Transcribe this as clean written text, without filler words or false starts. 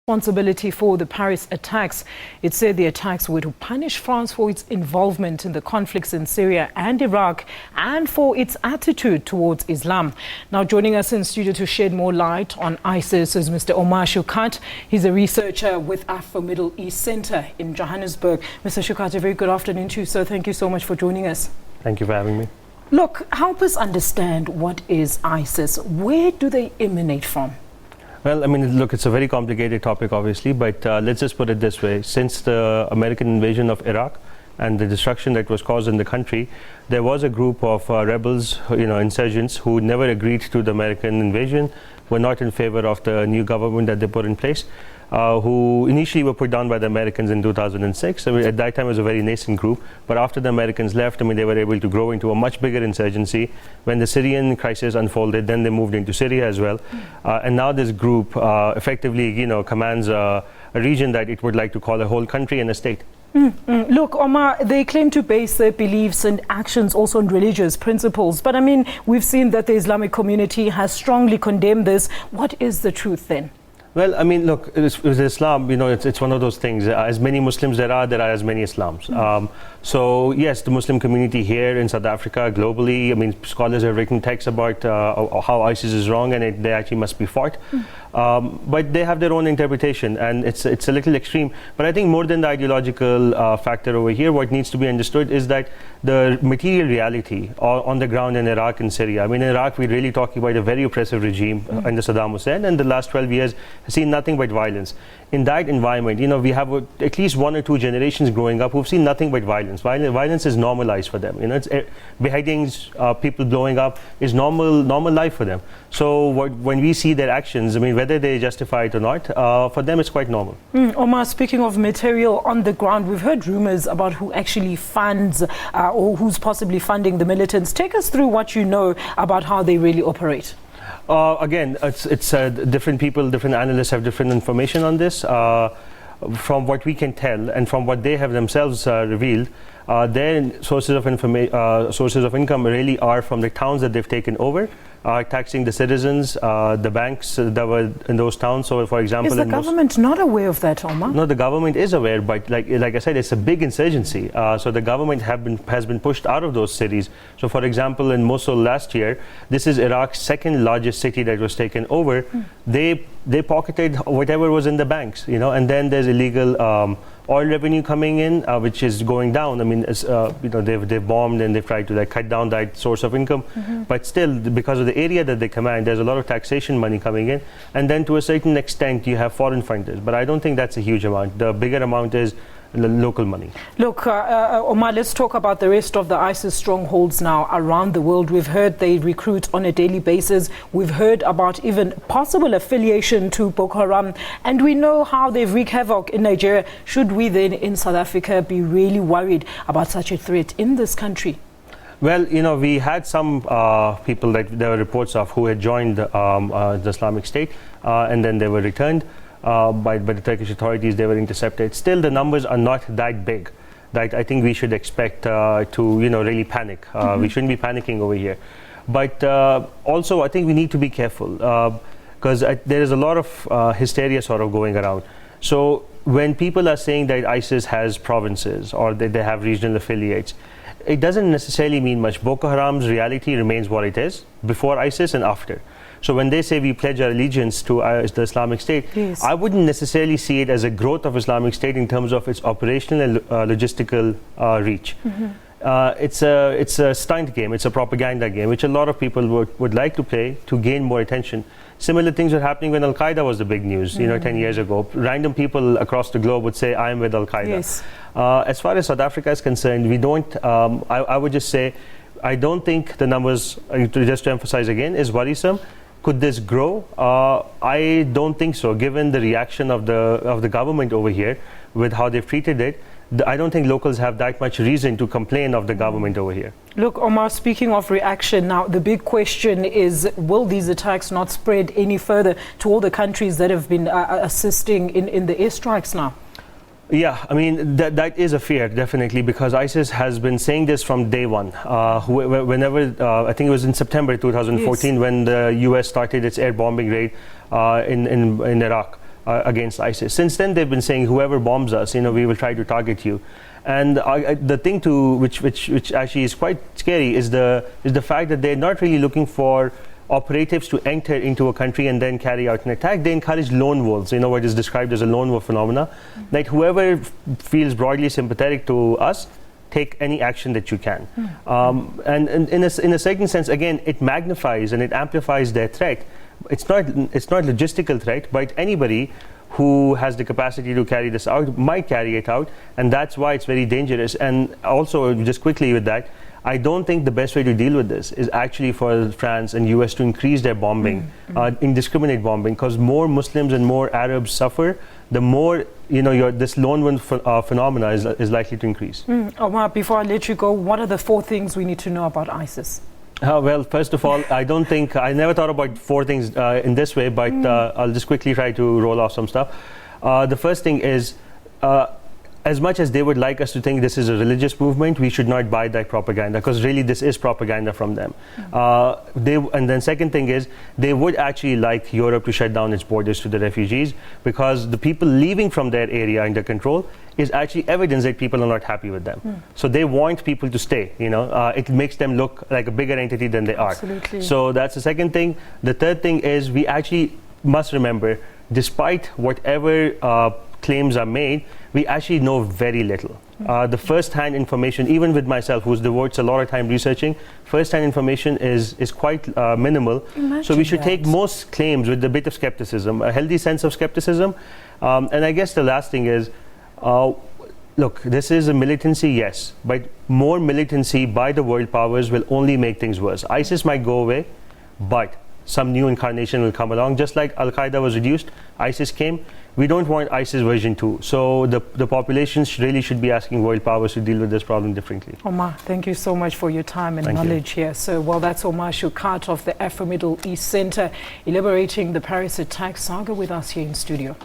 Responsibility for the Paris attacks. It said the attacks were to punish France for its involvement in the conflicts in Syria and Iraq and for its attitude towards Islam. Now joining us in studio to shed more light on ISIS is Mr. Omar Shaukat. He's a researcher with Afro Middle East Center in Johannesburg. Mr. Shaukat, a very good afternoon to you, sir. Thank you so much for joining us. Thank you for having me. Look, help us understand what is ISIS. Where do they emanate from? Well, I mean, look, it's a very complicated topic, obviously, but let's just put it this way. Since the American invasion of Iraq and the destruction that was caused in the country, there was a group of rebels, insurgents who never agreed to the American invasion, were not in favor of the new government that they put in place, who initially were put down by the Americans in 2006. I mean, at that time it was a very nascent group, but after the Americans left, I mean, they were able to grow into a much bigger insurgency. When the Syrian crisis unfolded, then they moved into Syria as well. And now this group effectively, commands a region that it would like to call a whole country and a state. Look, Omar, they claim to base their beliefs and actions also on religious principles. But I mean, we've seen that the Islamic community has strongly condemned this. What is the truth then? Well, I mean, look, with Islam, it's one of those things. As many Muslims there are as many Islams. So, yes, the Muslim community here in South Africa, globally, I mean, scholars have written texts about how ISIS is wrong and they actually must be fought. But they have their own interpretation, and it's a little extreme. But I think more than the ideological factor over here, what needs to be understood is that the material reality on the ground in Iraq and Syria. I mean, in Iraq, we're really talking about a very oppressive regime under Saddam Hussein, and the last 12 years has seen nothing but violence. In that environment, we have at least one or two generations growing up who've seen nothing but violence. Violence is normalized for them. It's beheadings, people blowing up is normal life for them. So when we see their actions, I mean, whether they justify it or not, for them it's quite normal. Omar, speaking of material on the ground, we've heard rumors about who actually funds or who's possibly funding the militants. Take us through what you know about how they really operate. Again, it's different people, different analysts have different information on this. From what we can tell and from what they have themselves revealed, their sources of income really are from the towns that they've taken over, taxing the citizens, the banks that were in those towns. So, for example, is the government not aware of that, Omar? No, the government is aware, but like I said, it's a big insurgency. So the government has been pushed out of those cities. So, for example, in Mosul last year, this is Iraq's second largest city that was taken over. They pocketed whatever was in the banks, and then there's illegal oil revenue coming in, which is going down. I mean, they've bombed and they've tried to cut down that source of income. But still, because of the area that they command, there's a lot of taxation money coming in. And then to a certain extent, you have foreign funders. But I don't think that's a huge amount. The bigger amount is local money. Look, Omar, let's talk about the rest of the ISIS strongholds now around the world. We've heard they recruit on a daily basis. We've heard about even possible affiliation to Boko Haram. And we know how they wreak havoc in Nigeria. Should we then in South Africa be really worried about such a threat in this country? Well, we had some people that there were reports of who had joined the Islamic State and then they were returned. By the Turkish authorities, they were intercepted. Still, the numbers are not that big that I think we should expect to really panic. We shouldn't be panicking over here. But also, I think we need to be careful because there is a lot of hysteria sort of going around. So when people are saying that ISIS has provinces or that they have regional affiliates, it doesn't necessarily mean much. Boko Haram's reality remains what it is before ISIS and after. So when they say we pledge our allegiance to the Islamic State, yes, I wouldn't necessarily see it as a growth of Islamic State in terms of its operational and logistical reach. It's a stunt game, it's a propaganda game, which a lot of people would like to play to gain more attention. Similar things were happening when Al-Qaeda was the big news, 10 years ago. Random people across the globe would say, I am with Al-Qaeda. Yes. As far as South Africa is concerned, we don't, I would just say, I don't think the numbers, just to emphasize again, is worrisome. Could this grow? I don't think so, given the reaction of the government over here with how they've treated it. I don't think locals have that much reason to complain of the government over here. Look, Omar, speaking of reaction now, the big question is, will these attacks not spread any further to all the countries that have been assisting in the airstrikes now? Yeah, I mean, that is a fear, definitely, because ISIS has been saying this from day one. Whenever, I think it was in September 2014, yes, when the US started its air bombing raid in Iraq. against ISIS. Since then, they've been saying, whoever bombs us, we will try to target you. And the thing which actually is quite scary is the fact that they're not really looking for operatives to enter into a country and then carry out an attack. They encourage lone wolves, what is described as a lone wolf phenomena. Like whoever feels broadly sympathetic to us, take any action that you can. And in a certain sense, again, it magnifies and it amplifies their threat. It's not logistical threat, but anybody who has the capacity to carry this out might carry it out, and that's why it's very dangerous. And also, just quickly with that, I don't think the best way to deal with this is actually for France and US to increase their bombing, indiscriminate bombing, because more Muslims and more Arabs suffer, the more this lone wolf phenomena is likely to increase. Omar, before I let you go, what are the 4 things we need to know about ISIS? Well, first of all, I never thought about 4 things in this way, but I'll just quickly try to roll off some stuff. The first thing is, as much as they would like us to think this is a religious movement, we should not buy that propaganda, because really this is propaganda from them. And then second thing is, they would actually like Europe to shut down its borders to the refugees, because the people leaving from their area under control is actually evidence that people are not happy with them. So they want people to stay, it makes them look like a bigger entity than they are. Absolutely. So that's the second thing. The third thing is, we actually must remember, despite whatever claims are made, we actually know very little. The first-hand information, even with myself, who devotes a lot of time researching, first-hand information is quite minimal. So we should take most claims with a bit of skepticism, a healthy sense of skepticism. And I guess the last thing is, look, this is a militancy, yes, but more militancy by the world powers will only make things worse. ISIS might go away, but some new incarnation will come along. Just like Al-Qaeda was reduced, ISIS came. We don't want ISIS version 2. So the population really should be asking world powers to deal with this problem differently. Omar, thank you so much for your time and knowledge here. So, well, that's Omar Shaukat of the Afro-Middle East Center, elaborating the Paris attack saga with us here in studio.